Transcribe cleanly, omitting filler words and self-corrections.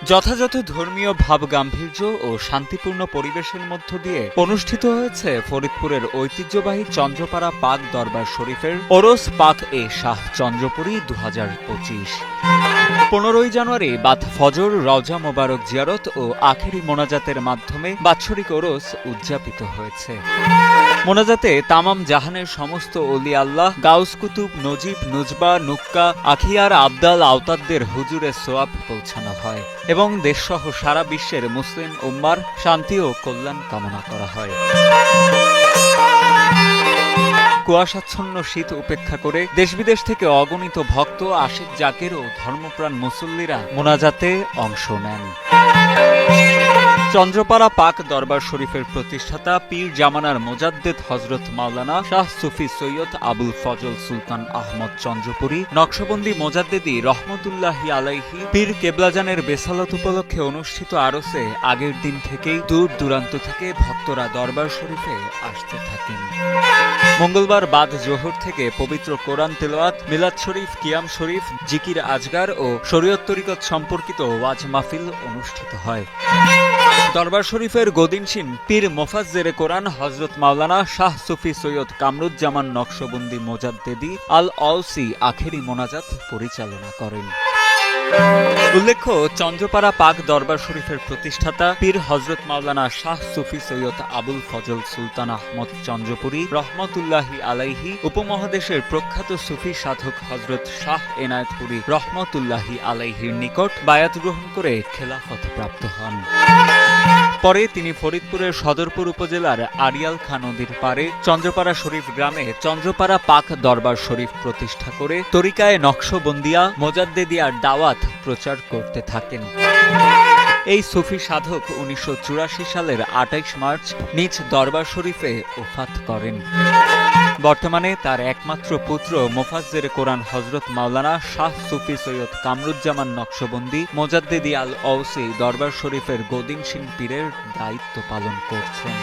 যথাযথ ধর্মীয় ভাবগাম্ভীর্য ও শান্তিপূর্ণ পরিবেশের মধ্য দিয়ে অনুষ্ঠিত হয়েছে ফরিদপুরের ঐতিহ্যবাহী চন্দ্রপাড়া পাক দরবার শরীফের ওরস পাক এ শাহ চন্দ্রপুরী 2025। 15 জানুয়ারি বাদ ফজর রওজা মোবারক জিয়ারত ও আখেরি মোনাজাতের মাধ্যমে বাৎসরিক ওরস উদযাপিত হয়েছে। মোনাজাতে তামাম জাহানের সমস্ত অলি আল্লাহ, গাউস কুতুব, নজিব, নুজবা, নুক্কা, আখিয়ার, আবদাল, আওতাদদের হুজুরে সোয়াব পৌঁছানো হয় এবং দেশসহ সারা বিশ্বের মুসলিম উম্মার শান্তি ও কল্যাণ কামনা করা হয়। কুয়াশাচ্ছন্ন শীত উপেক্ষা করে দেশ বিদেশ থেকে অগণিত ভক্ত, আশিক জাকের ও ধর্মপ্রাণ মুসল্লিরা মোনাজাতে অংশ নেন। চন্দ্রপাড়া পাক দরবার শরীফের প্রতিষ্ঠাতা পীর জামানার মোজাদ্দেদ হজরত মাওলানা শাহ সুফি সৈয়দ আবুল ফজল সুলতান আহমদ চন্দ্রপুরী নকশবন্দি মোজাদ্দেদি রহমতুল্লাহি আলাইহি পীর কেবলাজানের বেসালত উপলক্ষে অনুষ্ঠিত আরসে আগের দিন থেকেই দূর দূরান্ত থেকে ভক্তরা দরবার শরীফে আসতে থাকেন। মঙ্গলবার বাদ জোহর থেকে পবিত্র কোরআন তেলাওয়াত, মিলাদ শরীফ, কিয়াম শরীফ, জিকির আজগার ও শরীয়ত তরিকত সম্পর্কিত ওয়াজ মাহফিল অনুষ্ঠিত হয়। দরবার শরীফের গদিনশীন পীর মোফাজ্জেরে কোরআন হযরত মাওলানা শাহ সুফি সৈয়দ কামরুজ্জামান নকশবন্দি মোজাদ্দেদি আল আওসি আখেরি মোনাজাত পরিচালনা করেন। উল্লেখ্য, চন্দ্রপাড়া পাক দরবার শরীফের প্রতিষ্ঠাতা পীর হযরত মাওলানা শাহ সুফি সৈয়দ আবুল ফজল সুলতান আহমদ চন্দ্রপুরী রহমতুল্লাহি আলাইহি উপমহাদেশের প্রখ্যাত সুফি সাধক হযরত শাহ এনায়েতপুরী রহমতুল্লাহি আলাইহির নিকট বায়াত গ্রহণ করে খেলাফত প্রাপ্ত হন। পরে তিনি ফরিদপুরের সদরপুর উপজেলার আড়িয়াল খাঁ নদীর পাড়ে চন্দ্রপাড়া শরীফ গ্রামে চন্দ্রপাড়া পাক দরবার শরীফ প্রতিষ্ঠা করে তরিকায়ে নকশবন্দিয়া মোজাদ্দেদিয়ার দাওয়াত প্রচার করতে থাকেন। এই সুফি সাধক 1984 সালের 28 মার্চ নিজ দরবার শরীফে ওফাত করেন। বর্তমানে তার একমাত্র পুত্র মোফাজ্জেরে কোরআন হযরত মাওলানা শাহ সুফি সৈয়দ কামরুজ্জামান নকশবন্দি মোজাদ্দেদি আল আওসি দরবার শরীফের গদিনশীন পীরের দায়িত্ব পালন করছেন।